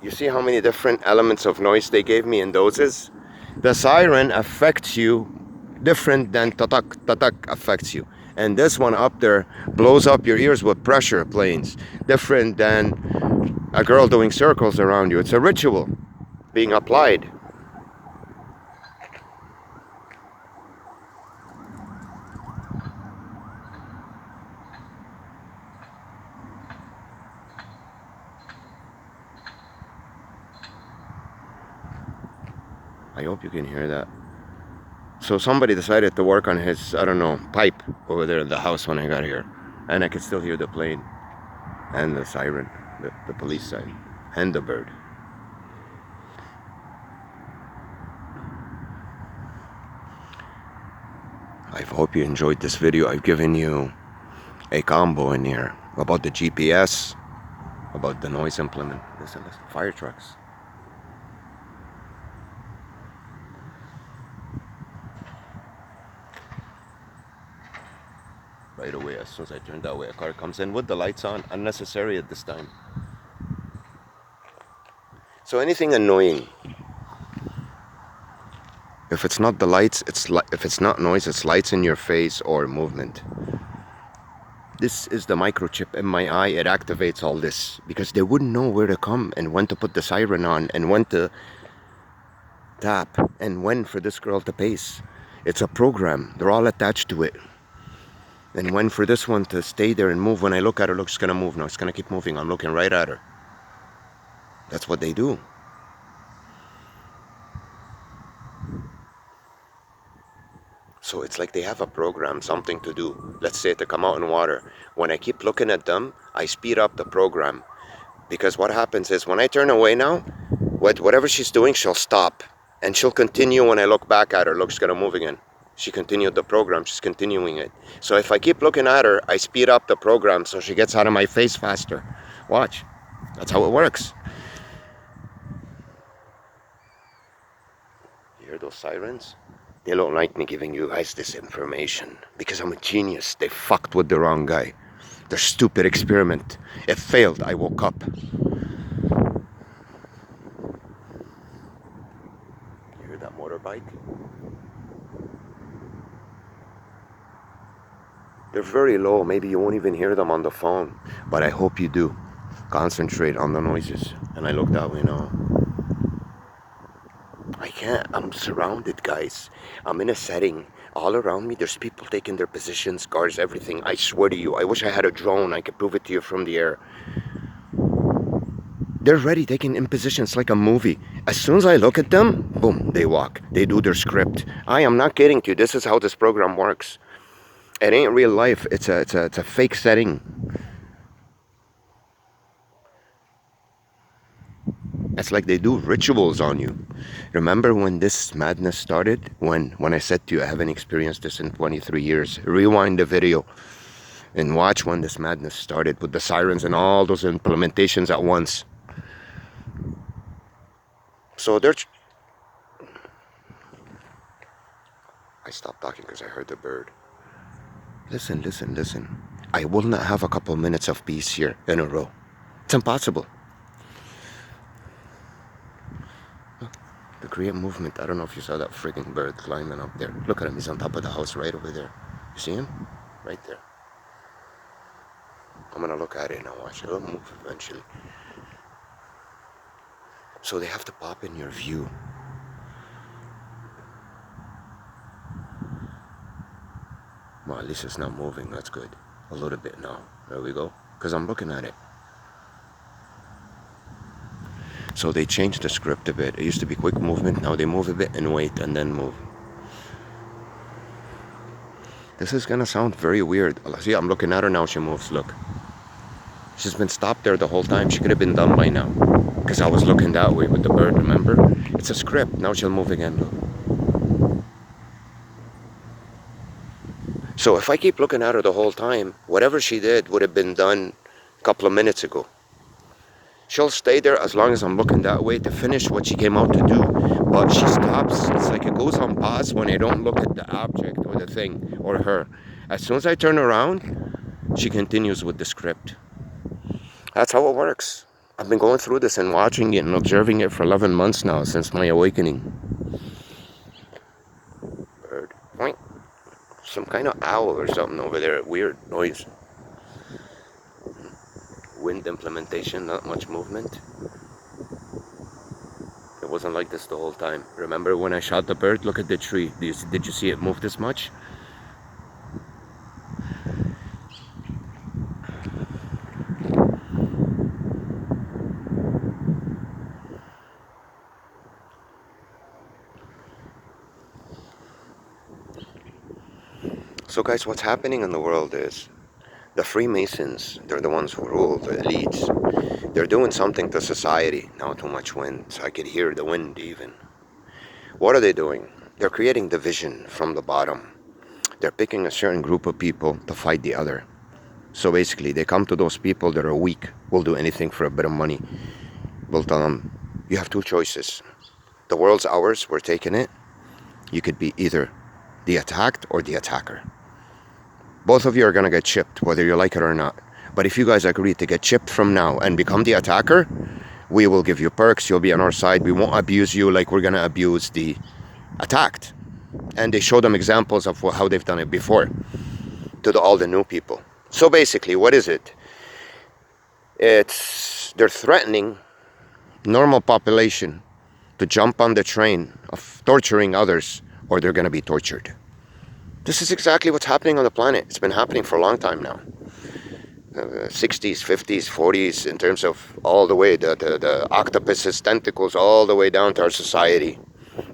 You see how many different elements of noise they gave me in doses? The siren affects you different than tatak. Tatak affects you. And this one up there blows up your ears with pressure planes. Different than a girl doing circles around you. It's a ritual being applied. I hope you can hear that. So somebody decided to work on his, I don't know, pipe over there in the house when I got here. And I could still hear the plane and the siren, the police siren, and the bird. I hope you enjoyed this video. I've given you a combo in here about the GPS, about the noise implement. Listen, fire trucks. Right away, as soon as I turn that way, a car comes in with the lights on. Unnecessary at this time. So anything annoying, if it's not the lights, if it's not noise, it's lights in your face or movement. This is the microchip in my eye. It activates all this because they wouldn't know where to come and when to put the siren on and when to tap and when for this girl to pace. It's a program. They're all attached to it. And when for this one to stay there and move, when I look at her, look, she's gonna move now. It's gonna keep moving. I'm looking right at her. That's what they do. So it's like they have a program, something to do. Let's say to come out in water. When I keep looking at them, I speed up the program. Because what happens is when I turn away now, whatever she's doing, she'll stop. And she'll continue when I look back at her. Look, she's gonna move again. She continued the program. She's continuing it. So if I keep looking at her, I speed up the program so she gets out of my face faster. Watch. That's how it works. You hear those sirens? They don't like me giving you guys this information because I'm a genius. They fucked with the wrong guy. Their stupid experiment. It failed. I woke up. You hear that motorbike? They're very low. Maybe you won't even hear them on the phone. But I hope you do. Concentrate on the noises. And I look that way now. I can't. I'm surrounded, guys. I'm in a setting. All around me, there's people taking their positions, guards, everything. I swear to you, I wish I had a drone. I could prove it to you from the air. They're ready, taking in positions like a movie. As soon as I look at them, boom, they walk. They do their script. I am not kidding you. This is how this program works. It ain't real life. It's a fake setting. It's like they do rituals on you. Remember when this madness started? When I said to you, I haven't experienced this in 23 years. Rewind the video and watch when this madness started with the sirens and all those implementations at once. So I stopped talking because I heard the bird. Listen, listen, listen. I will not have a couple minutes of peace here in a row. It's impossible. The Korean movement, I don't know if you saw that frigging bird climbing up there. Look at him, he's on top of the house right over there. You see him? Right there. I'm gonna look at it and watch it. It'll move eventually. So they have to pop in your view. Well, at least it's not moving, that's good. A little bit now. There we go. Because I'm looking at it. So they changed the script a bit. It used to be quick movement. Now they move a bit and wait and then move. This is gonna sound very weird. See, I'm looking at her now. She moves. Look. She's been stopped there the whole time. She could have been done by now. Because I was looking that way with the bird, remember? It's a script. Now she'll move again. Look. So if I keep looking at her the whole time, whatever she did would have been done a couple of minutes ago. She'll stay there as long as I'm looking that way to finish what she came out to do. But she stops. It's like it goes on pause when I don't look at the object or the thing or her. As soon as I turn around, she continues with the script. That's how it works. I've been going through this and watching it and observing it for 11 months now since my awakening. Bird. Point. Some kind of owl or something over there. Weird noise. Wind implementation, not much movement. It wasn't like this the whole time. Remember when I shot the bird? Look at the tree. Did you see it move this much? So guys, what's happening in the world is the Freemasons, they're the ones who rule, the elites. They're doing something to society. Now too much wind, so I could hear the wind even. What are they doing? They're creating division from the bottom. They're picking a certain group of people to fight the other. So basically, they come to those people that are weak, will do anything for a bit of money. We'll tell them, you have two choices. The world's ours, we're taking it. You could be either the attacked or the attacker. Both of you are going to get chipped, whether you like it or not. But if you guys agree to get chipped from now and become the attacker, we will give you perks. You'll be on our side. We won't abuse you like we're going to abuse the attacked. And they show them examples of how they've done it before to all the new people. So basically, what is it? They're threatening normal population to jump on the train of torturing others, or they're going to be tortured. This is exactly what's happening on the planet. It's been happening for a long time now. 60s, 50s, 40s, in terms of all the way, the octopus's tentacles, all the way down to our society.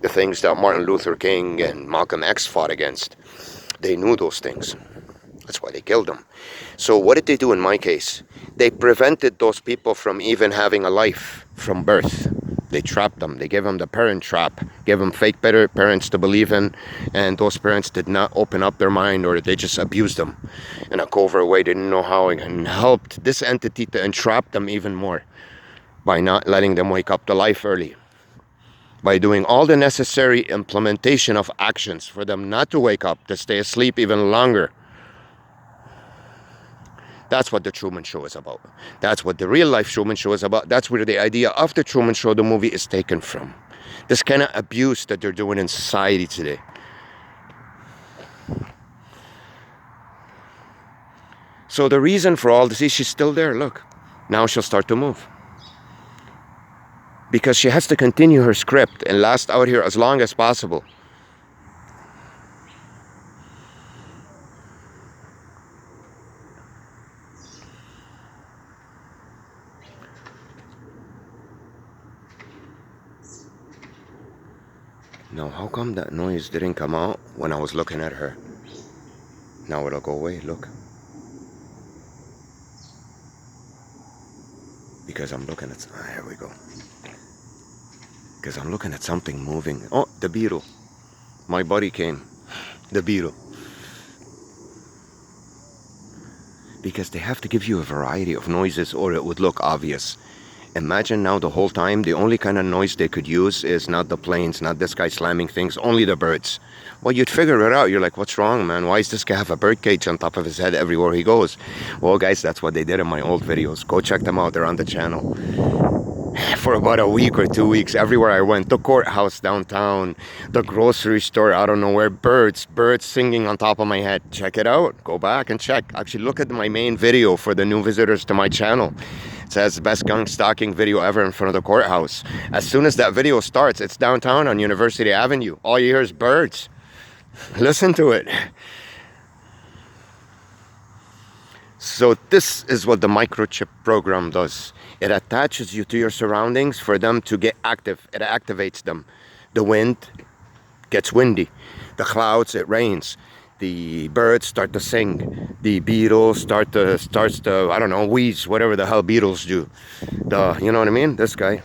The things that Martin Luther King and Malcolm X fought against. They knew those things. That's why they killed them. So what did they do in my case? They prevented those people from even having a life from birth. They trapped them. They gave them the parent trap, gave them fake better parents to believe in, and those parents did not open up their mind, or they just abused them in a covert way. They didn't know how, and helped this entity to entrap them even more by not letting them wake up to life early, by doing all the necessary implementation of actions for them not to wake up, to stay asleep even longer. That's what the Truman Show is about. That's what the real life Truman Show is about. That's where the idea of the Truman Show, the movie, is taken from. This kind of abuse that they're doing in society today. So the reason for all this, see, she's still there, look. Now she'll start to move. Because she has to continue her script and last out here as long as possible. Now, how come that noise didn't come out when I was looking at her? Now it'll go away, look. Because I'm looking at... here we go. Because I'm looking at something moving. Oh, the beetle. My buddy came. The beetle. Because they have to give you a variety of noises or it would look obvious. Imagine now the whole time, the only kind of noise they could use is not the planes, not this guy slamming things, only the birds. Well, you'd figure it out. You're like, what's wrong, man? Why does this guy have a bird cage on top of his head everywhere he goes? Well, guys, that's what they did in my old videos. Go check them out. They're on the channel. For about a week or 2 weeks, everywhere I went, the courthouse downtown, the grocery store, I don't know where, birds singing on top of my head. Check it out. Go back and check. Actually, look at my main video for the new visitors to my channel. It says best gun stalking video ever in front of the courthouse. As soon as that video starts, it's downtown on University Avenue. All you hear is birds. Listen to it. So this is what the microchip program does. It attaches you to your surroundings for them to get active. It activates them. The wind gets windy. The clouds, it rains. The birds start to sing. The beetles starts to I don't know, wheeze, whatever the hell beetles do. You know what I mean? This guy.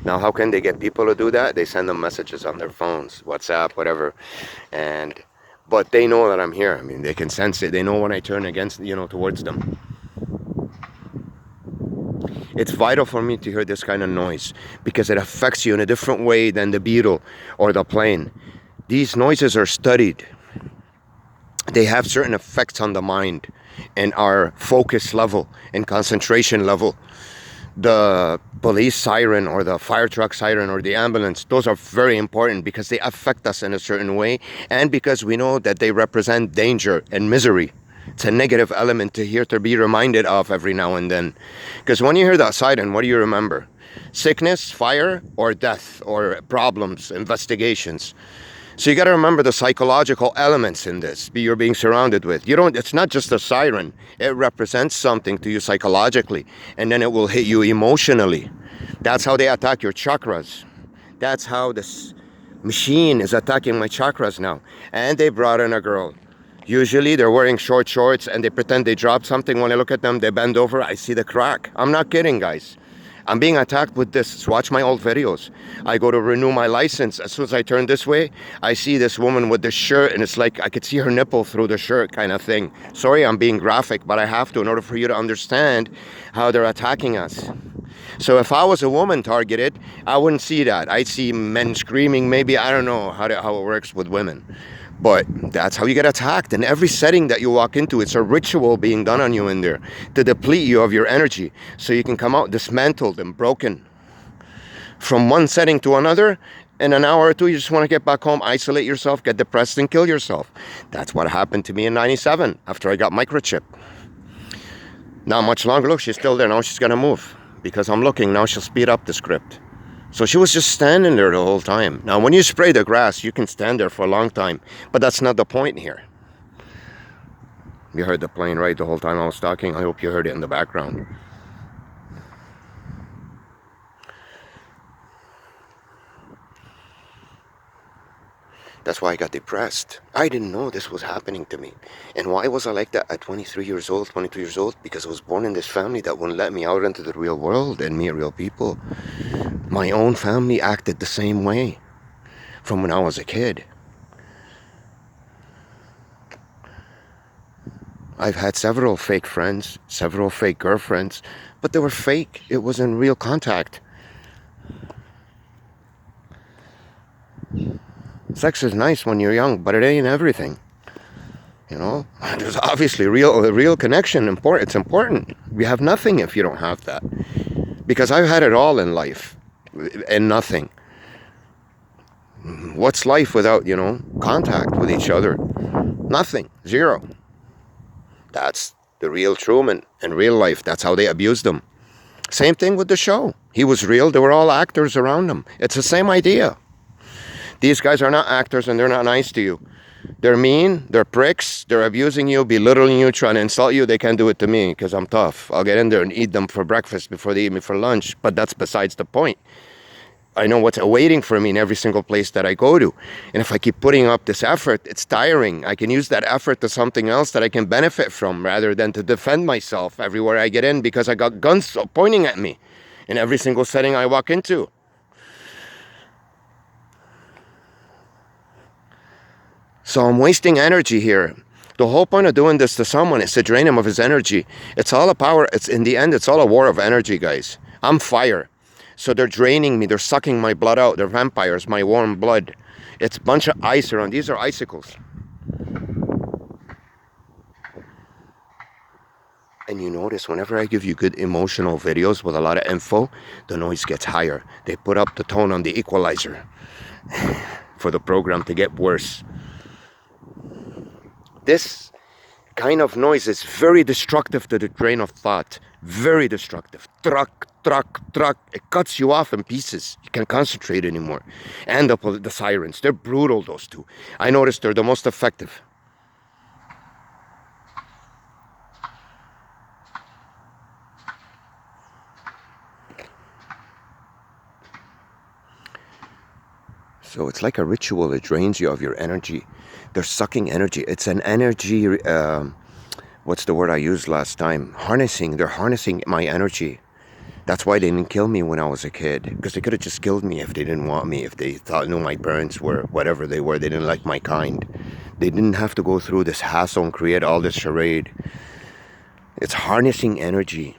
Now, how can they get people to do that? They send them messages on their phones, WhatsApp, whatever, but they know that I'm here. I mean, they can sense it. They know when I turn against, towards them. It's vital for me to hear this kind of noise because it affects you in a different way than the beetle or the plane. These noises are studied. They have certain effects on the mind and our focus level and concentration level. The police siren or the fire truck siren or the ambulance, those are very important because they affect us in a certain way, and because we know that they represent danger and misery. It's a negative element to hear, to be reminded of every now and then. Because when you hear that siren, what do you remember? Sickness, fire, or death, or problems, investigations. So you got to remember the psychological elements in this you're being surrounded with. You don't, it's not just a siren. It represents something to you psychologically, and then it will hit you emotionally. That's how they attack your chakras. That's how this machine is attacking my chakras now. And they brought in a girl. Usually they're wearing short shorts and they pretend they dropped something. When I look at them, they bend over, I see the crack. I'm not kidding, guys. I'm being attacked with this. Watch my old videos. I go to renew my license. As soon as I turn this way, I see this woman with this shirt, and it's like I could see her nipple through the shirt kind of thing. Sorry, I'm being graphic, but I have to in order for you to understand how they're attacking us. So if I was a woman targeted, I wouldn't see that. I'd see men screaming, maybe. I don't know how it works with women. But that's how you get attacked. In every setting that you walk into, it's a ritual being done on you in there to deplete you of your energy so you can come out dismantled and broken. From one setting to another, in an hour or two, you just want to get back home, isolate yourself, get depressed, and kill yourself. That's what happened to me in '97 after I got microchipped. Not much longer. Look, she's still there. Now she's going to move because I'm looking. Now she'll speed up the script. So she was just standing there the whole time. Now, when you spray the grass, you can stand there for a long time. But that's not the point here. You heard the plane, right, the whole time I was talking? I hope you heard it in the background. That's why I got depressed. I didn't know this was happening to me. And why was I like that at 23 years old, 22 years old? Because I was born in this family that wouldn't let me out into the real world and meet real people. My own family acted the same way from when I was a kid. I've had several fake friends, several fake girlfriends, but they were fake. It wasn't real contact. Sex is nice when you're young, but it ain't everything. You know, there's obviously real connection. It's important. You have nothing if you don't have that. Because I've had it all in life and nothing. What's life without, contact with each other? Nothing. Zero. That's the real Truman in real life. That's how they abused him. Same thing with the show. He was real. They were all actors around him. It's the same idea. These guys are not actors and they're not nice to you. They're mean, they're pricks, they're abusing you, belittling you, trying to insult you. They can't do it to me because I'm tough. I'll get in there and eat them for breakfast before they eat me for lunch. But that's besides the point. I know what's awaiting for me in every single place that I go to. And if I keep putting up this effort, it's tiring. I can use that effort to something else that I can benefit from rather than to defend myself everywhere I get in because I got guns pointing at me in every single setting I walk into. So I'm wasting energy here. The whole point of doing this to someone is to drain him of his energy. It's all a power. It's in the end, it's all a war of energy, guys. I'm fire. So they're draining me. They're sucking my blood out. They're vampires, my warm blood. It's a bunch of ice around. These are icicles. And you notice whenever I give you good emotional videos with a lot of info, the noise gets higher. They put up the tone on the equalizer for the program to get worse. This kind of noise is very destructive to the train of thought. Very destructive. Truck, truck, truck. It cuts you off in pieces. You can't concentrate anymore. And the sirens. They're brutal, those two. I noticed they're the most effective. So it's like a ritual. It drains you of your energy. They're sucking energy. It's an energy, what's the word I used last time? Harnessing. They're harnessing my energy. That's why they didn't kill me when I was a kid. Because they could have just killed me if they didn't want me. If they knew my parents were whatever they were. They didn't like my kind. They didn't have to go through this hassle and create all this charade. It's harnessing energy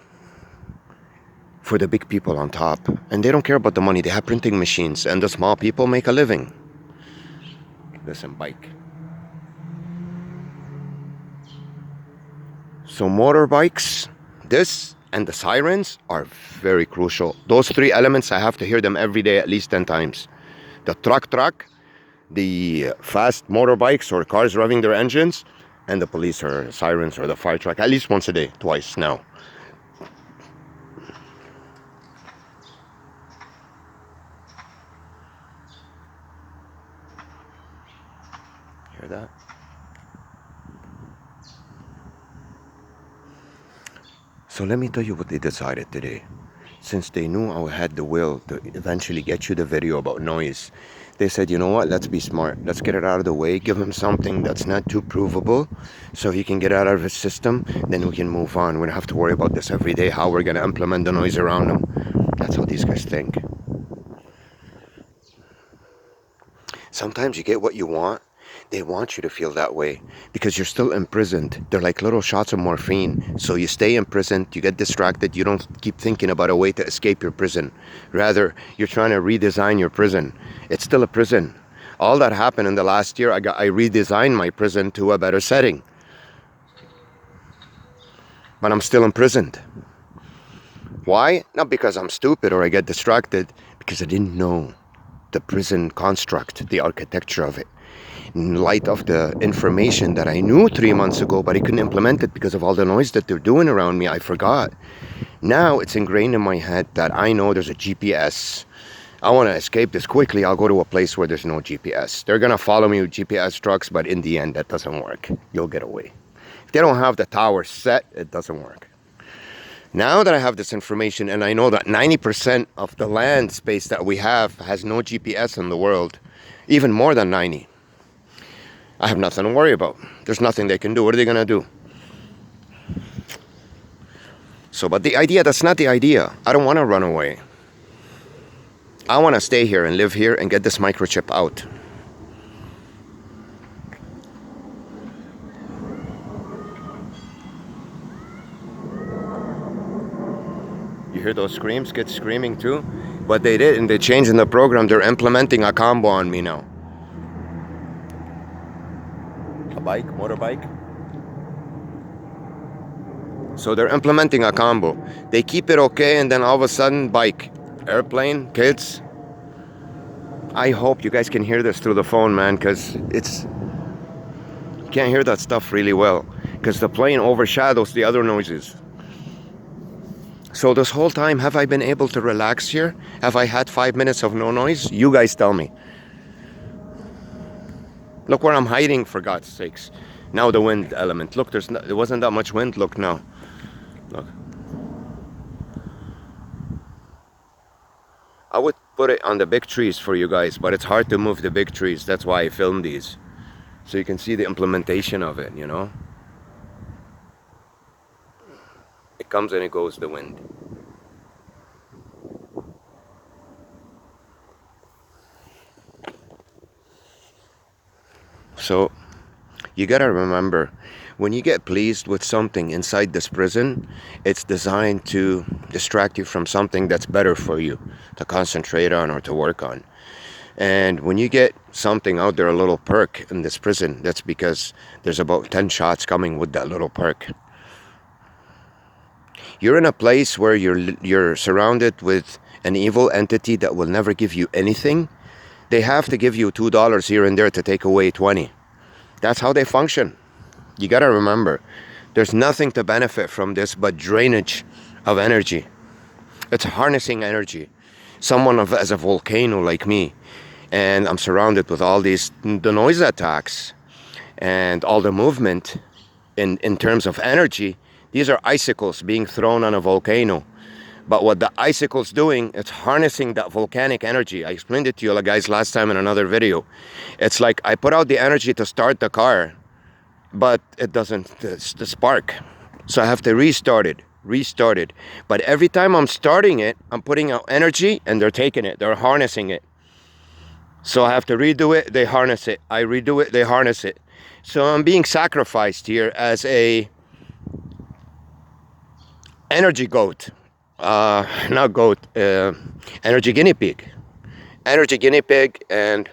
for the big people on top. And they don't care about the money. They have printing machines. And the small people make a living. Listen, bike. So motorbikes, this and the sirens are very crucial. Those three elements, I have to hear them every day at least 10 times. The truck, the fast motorbikes or cars revving their engines, and the police or sirens or the fire truck, at least once a day, twice now. Hear that? So let me tell you what they decided today. Since they knew I had the will to eventually get you the video about noise, they said, you know what, let's be smart. Let's get it out of the way. Give him something that's not too provable so he can get out of his system. Then we can move on. We don't have to worry about this every day, how we're going to implement the noise around him. That's how these guys think. Sometimes you get what you want. They want you to feel that way because you're still imprisoned. They're like little shots of morphine. So you stay imprisoned, you get distracted, you don't keep thinking about a way to escape your prison. Rather, you're trying to redesign your prison. It's still a prison. All that happened in the last year, I redesigned my prison to a better setting. But I'm still imprisoned. Why? Not because I'm stupid or I get distracted, because I didn't know the prison construct, the architecture of it. In light of the information that I knew 3 months ago, but I couldn't implement it because of all the noise that they're doing around me, I forgot. Now it's ingrained in my head that I know there's a GPS. I want to escape this quickly. I'll go to a place where there's no GPS. They're going to follow me with GPS trucks, but in the end, that doesn't work. You'll get away. If they don't have the tower set, it doesn't work. Now that I have this information and I know that 90% of the land space that we have has no GPS in the world, even more than 90, I have nothing to worry about. There's nothing they can do. What are they going to do? So, but the idea, that's not the idea. I don't want to run away. I want to stay here and live here and get this microchip out. You hear those screams? Kids screaming too? But they did, and they changed in the program. They're implementing a combo on me now. Bike, motorbike. So they're implementing a combo. They keep it okay, and then all of a sudden, bike, airplane, kids. I hope you guys can hear this through the phone, man, because you can't hear that stuff really well, because the plane overshadows the other noises. So this whole time, have I been able to relax here? Have I had 5 minutes of no noise? You guys tell me. Look where I'm hiding, for God's sakes. Now the wind element. Look, there wasn't that much wind. Look now. Look. I would put it on the big trees for you guys, but it's hard to move the big trees. That's why I filmed these. So you can see the implementation of it, you know. It comes and it goes, the wind. So you gotta remember, when you get pleased with something inside this prison, it's designed to distract you from something that's better for you to concentrate on or to work on. And when you get something out there, a little perk in this prison, that's because there's about 10 shots coming with that little perk. You're in a place where you're surrounded with an evil entity that will never give you anything. They have to give you $2 here and there to take away 20. That's how they function. You gotta remember, there's nothing to benefit from this but drainage of energy. It's harnessing energy. Someone as a volcano like me, and I'm surrounded with all the noise attacks and all the movement in terms of energy. These are icicles being thrown on a volcano. But what the icicle's doing, it's harnessing that volcanic energy. I explained it to you guys last time in another video. It's like I put out the energy to start the car, but it doesn't the spark. So I have to restart it. But every time I'm starting it, I'm putting out energy and they're taking it, they're harnessing it. So I have to redo it, they harness it. I redo it, they harness it. So I'm being sacrificed here as a energy goat. Not goat, energy guinea pig. And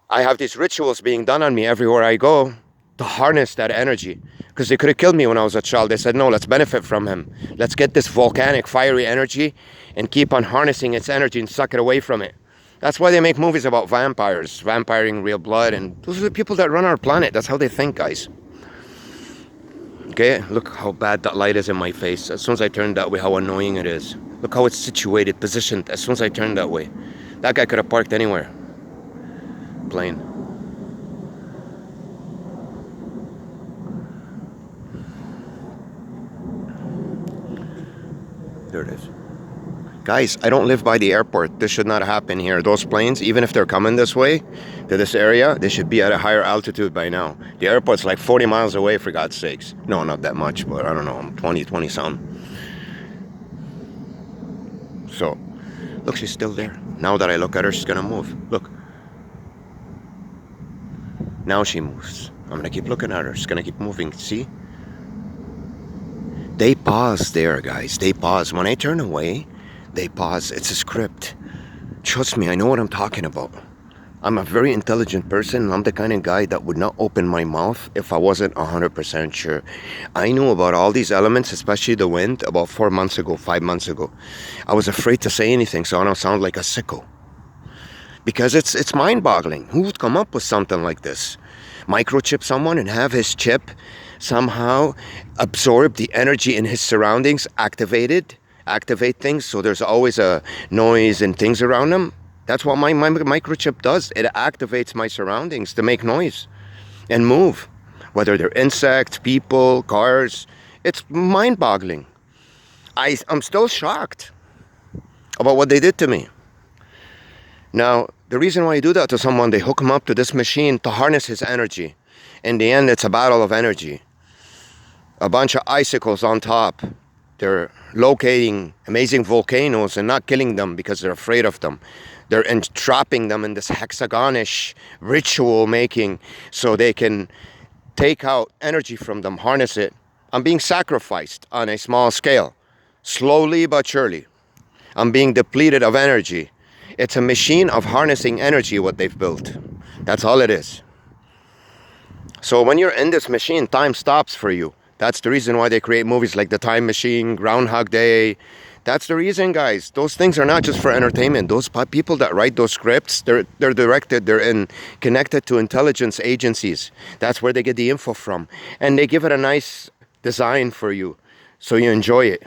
I have these rituals being done on me everywhere I go to harness that energy. Because they could have killed me when I was a child. They said, no, let's benefit from him. Let's get this volcanic, fiery energy and keep on harnessing its energy and suck it away from it. That's why they make movies about vampires, vampiring real blood. And those are the people that run our planet. That's how they think, guys. Okay, look how bad that light is in my face. As soon as I turn that way, how annoying it is. Look how it's situated, positioned. As soon as I turn that way. That guy could have parked anywhere. Plane. There it is. Guys, I don't live by the airport. This should not happen here. Those planes, even if they're coming this way, to this area, they should be at a higher altitude by now. The airport's like 40 miles away, for God's sakes. No, not that much, but I don't know, 20 something. So, look, she's still there. Now that I look at her, she's gonna move. Look. Now she moves. I'm gonna keep looking at her. She's gonna keep moving. See? They pause there, guys. They pause. When I turn away, they pause. It's a script. Trust me, I know what I'm talking about. I'm a very intelligent person. I'm the kind of guy that would not open my mouth if I wasn't 100% sure. I knew about all these elements, especially the wind, about 4 months ago, 5 months ago. I was afraid to say anything, so I don't sound like a sicko. Because it's mind-boggling. Who would come up with something like this? Microchip someone and have his chip somehow absorb the energy in his surroundings, activate things, so there's always a noise and things around him. That's what my microchip does. It activates my surroundings to make noise and move, whether they're insects, people, cars. It's mind-boggling. I'm still shocked about what they did to me. Now, the reason why you do that to someone, they hook him up to this machine to harness his energy. In the end, it's a battle of energy. A bunch of icicles on top. They're locating amazing volcanoes and not killing them because they're afraid of them. They're entrapping them in this hexagonish ritual making so they can take out energy from them, harness it. I'm being sacrificed on a small scale, slowly but surely. I'm being depleted of energy. It's a machine of harnessing energy, what they've built. That's all it is. So when you're in this machine, time stops for you. That's the reason why they create movies like The Time Machine, Groundhog Day. That's the reason, guys. Those things are not just for entertainment. Those people that write those scripts, they're directed, connected to intelligence agencies. That's where they get the info from. And they give it a nice design for you, so you enjoy it.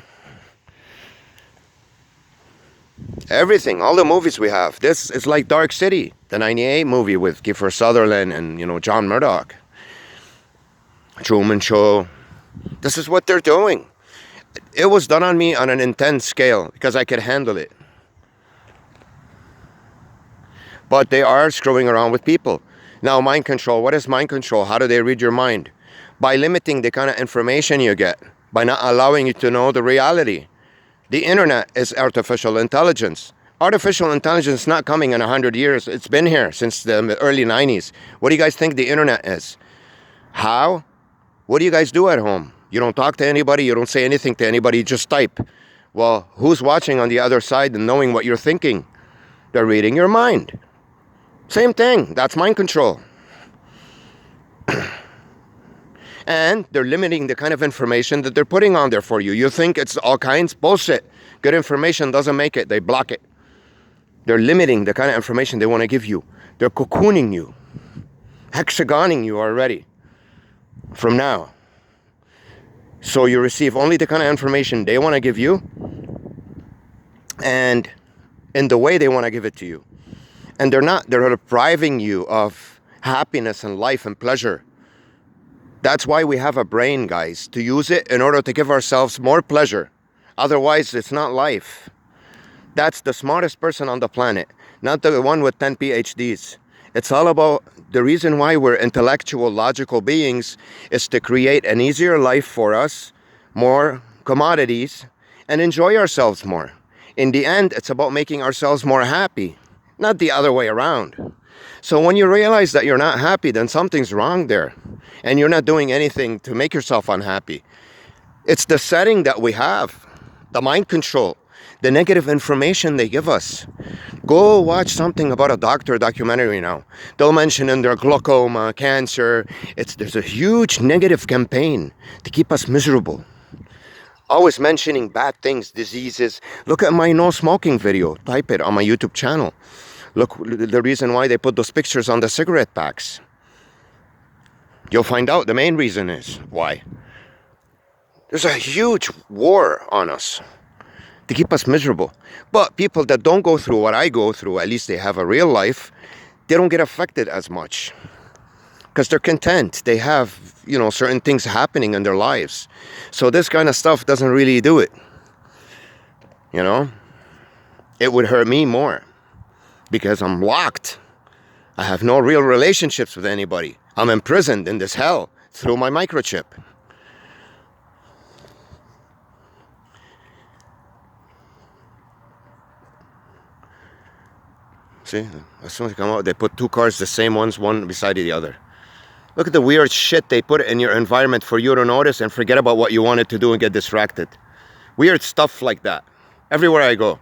Everything, all the movies we have. This is like Dark City, the 98 movie with Kiefer Sutherland and, John Murdoch. Truman Show. This is what they're doing. It was done on me on an intense scale because I could handle it. But they are screwing around with people. Now, mind control. What is mind control? How do they read your mind? By limiting the kind of information you get. By not allowing you to know the reality. The internet is artificial intelligence. Artificial intelligence is not coming in 100 years. It's been here since the early 90s. What do you guys think the internet is? How? What do you guys do at home? You don't talk to anybody. You don't say anything to anybody. You just type. Well, who's watching on the other side and knowing what you're thinking? They're reading your mind. Same thing. That's mind control. And they're limiting the kind of information that they're putting on there for you. You think it's all kinds? Bullshit. Good information doesn't make it. They block it. They're limiting the kind of information they want to give you. They're cocooning you. Hexagoning you already. From now. So you receive only the kind of information they want to give you. And in the way they want to give it to you. And they're depriving you of happiness and life and pleasure. That's why we have a brain, guys, to use it in order to give ourselves more pleasure. Otherwise, it's not life. That's the smartest person on the planet, not the one with 10 PhDs. It's all about the reason why we're intellectual, logical beings is to create an easier life for us, more commodities, and enjoy ourselves more. In the end, it's about making ourselves more happy, not the other way around. So when you realize that you're not happy, then something's wrong there. And you're not doing anything to make yourself unhappy. It's the setting that we have, the mind control, the negative information they give us. Go watch something about a doctor documentary now. They'll mention in their glaucoma, cancer. There's a huge negative campaign to keep us miserable. Always mentioning bad things, diseases. Look at my no smoking video. Type it on my YouTube channel. Look, the reason why they put those pictures on the cigarette packs. You'll find out the main reason is why. There's a huge war on us to keep us miserable. But people that don't go through what I go through, at least they have a real life, they don't get affected as much. Because they're content. They have, certain things happening in their lives. So this kind of stuff doesn't really do it. It would hurt me more. Because I'm locked. I have no real relationships with anybody. I'm imprisoned in this hell through my microchip. See, as soon as you come out, they put two cars, the same ones, one beside the other. Look at the weird shit they put in your environment for you to notice and forget about what you wanted to do and get distracted. Weird stuff like that. Everywhere I go.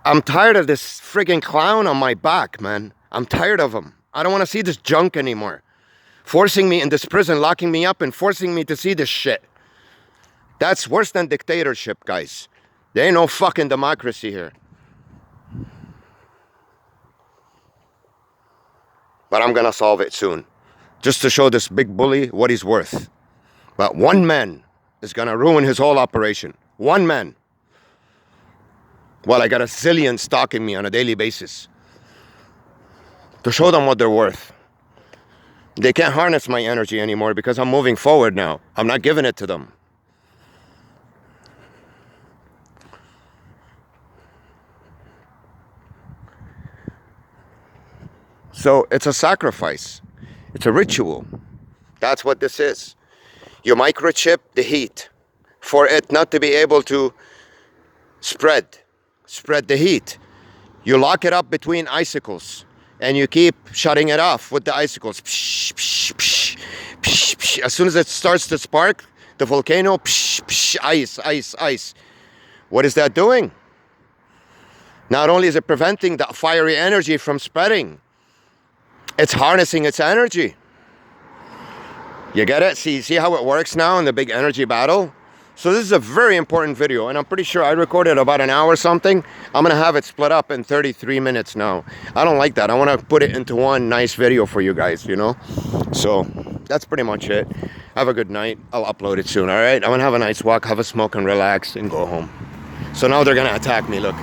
I'm tired of this friggin' clown on my back, man. I'm tired of him. I don't want to see this junk anymore. Forcing me in this prison, locking me up and forcing me to see this shit. That's worse than dictatorship, guys. There ain't no fucking democracy here. But I'm gonna solve it soon. Just to show this big bully what he's worth. But one man is gonna ruin his whole operation. One man. Well, I got a zillion stalking me on a daily basis. To show them what they're worth. They can't harness my energy anymore because I'm moving forward now. I'm not giving it to them. So it's a sacrifice. It's a ritual. That's what this is. You microchip the heat for it not to be able to spread the heat. You lock it up between icicles and you keep shutting it off with the icicles. Psh, psh, psh, psh, psh. As soon as it starts to spark, the volcano, psh, psh, ice, ice, ice. What is that doing? Not only is it preventing the fiery energy from spreading, it's harnessing its energy. You get it? See how it works now in the big energy battle? So this is a very important video, and I'm pretty sure I recorded about an hour or something. I'm gonna have it split up in 33 minutes now. I don't like that. I wanna put it into one nice video for you guys, So that's pretty much it. Have a good night. I'll upload it soon, all right? I'm gonna have a nice walk, have a smoke and relax and go home. So now they're gonna attack me, look.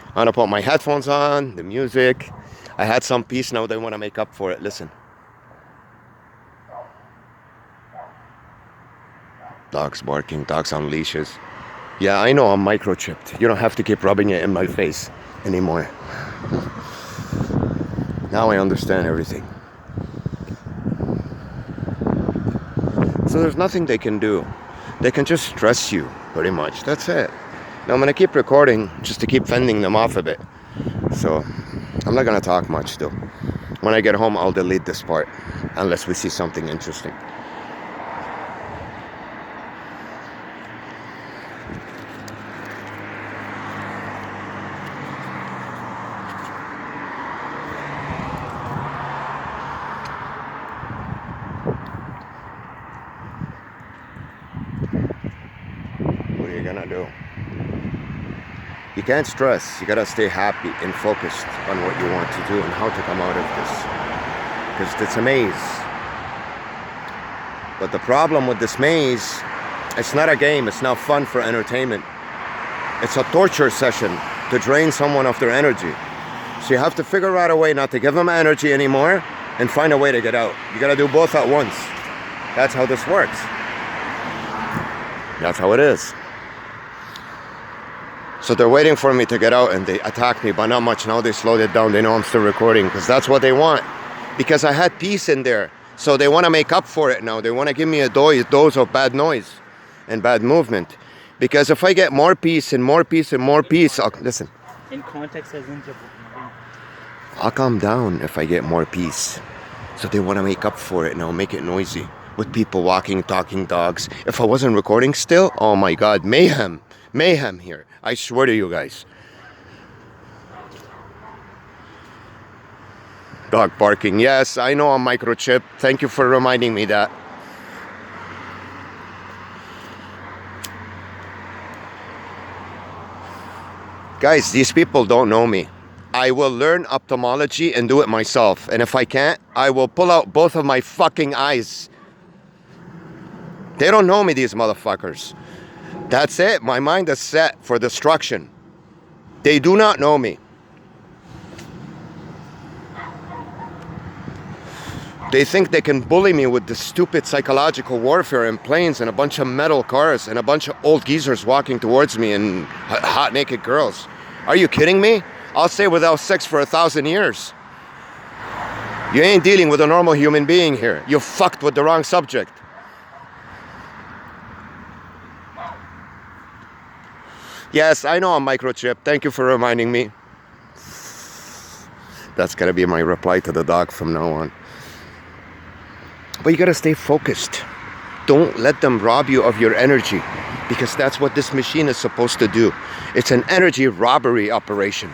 I'm gonna put my headphones on, the music. I had some peace, now they wanna make up for it, listen. Dogs barking, dogs on leashes. Yeah, I know I'm microchipped. You don't have to keep rubbing it in my face anymore. Now I understand everything. So there's nothing they can do. They can just stress you, pretty much. That's it. Now I'm gonna keep recording just to keep fending them off a bit. So I'm not gonna talk much though. When I get home, I'll delete this part unless we see something interesting. What are you gonna do? You can't stress. You gotta stay happy and focused on what you want to do and how to come out of this. Because it's a maze. But the problem with this maze, it's not a game. It's not fun for entertainment. It's a torture session to drain someone of their energy. So you have to figure out a way not to give them energy anymore and find a way to get out. You gotta do both at once. That's how this works. That's how it is. So they're waiting for me to get out and they attack me, but not much. Now they slowed it down. They know I'm still recording because that's what they want. Because I had peace in there. So they want to make up for it now. They want to give me a dose of bad noise and bad movement. Because if I get more peace and more peace and more peace, listen. In context, I'll calm down if I get more peace. So they want to make up for it now, make it noisy. With people walking, talking, dogs. If I wasn't recording still, oh my God, mayhem. mayhem here. I swear to you guys. Dog barking. Yes, I know I'm microchip. Thank you for reminding me that. Guys, these people don't know me. I will learn ophthalmology and do it myself. And if I can't, I will pull out both of my fucking eyes. They don't know me, these motherfuckers. That's it. My mind is set for destruction. They do not know me. They think they can bully me with this stupid psychological warfare and planes and a bunch of metal cars and a bunch of old geezers walking towards me and hot naked girls. Are you kidding me? I'll stay without sex for 1,000 years. You ain't dealing with a normal human being here. You fucked with the wrong subject. Yes, I know I'm microchip. Thank you for reminding me. That's gonna be my reply to the dog from now on. But you gotta stay focused. Don't let them rob you of your energy, because that's what this machine is supposed to do. It's an energy robbery operation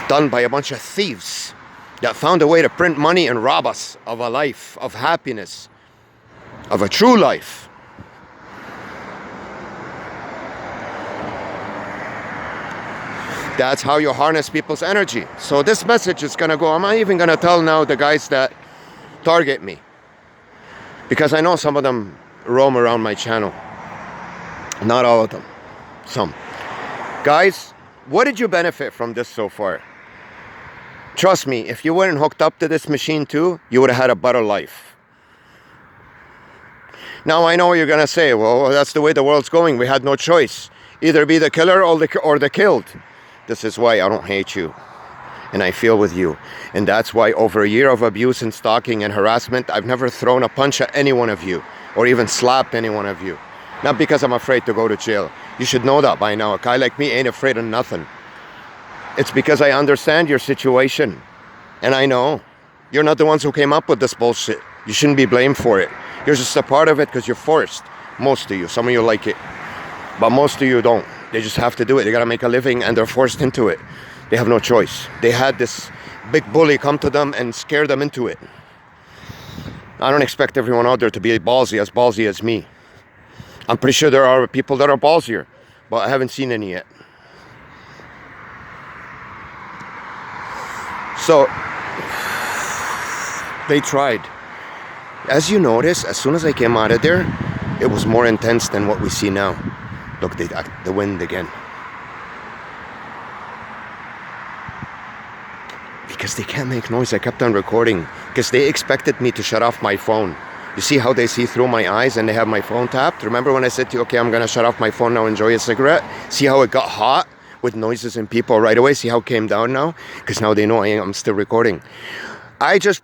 done by a bunch of thieves that found a way to print money and rob us of a life, of happiness, of a true life. That's how you harness people's energy. So this message is gonna go. I'm not even gonna tell now the guys that target me, because I know some of them roam around my channel. Not all of them, some. Guys, what did you benefit from this so far? Trust me, if you weren't hooked up to this machine too, you would have had a better life. Now I know you're gonna say, well, that's the way the world's going. We had no choice. Either be the killer or the killed. This is why I don't hate you. And I feel with you. And that's why over a year of abuse and stalking and harassment, I've never thrown a punch at any one of you or even slapped any one of you. Not because I'm afraid to go to jail. You should know that by now. A guy like me ain't afraid of nothing. It's because I understand your situation. And I know you're not the ones who came up with this bullshit. You shouldn't be blamed for it. You're just a part of it because you're forced. Most of you. Some of you like it. But most of you don't. They just have to do it. They gotta make a living and they're forced into it. They have no choice. They had this big bully come to them and scare them into it. I don't expect everyone out there to be ballsy as me. I'm pretty sure there are people that are ballsier, but I haven't seen any yet. So, they tried. As you notice, as soon as I came out of there, it was more intense than what we see now. Look, the wind again. Because they can't make noise. I kept on recording because they expected me to shut off my phone. You see how they see through my eyes and they have my phone tapped? Remember when I said to you, okay, I'm gonna shut off my phone now, enjoy a cigarette? See how it got hot with noises and people right away? See how it came down now? Because now they know I'm still recording. I just proved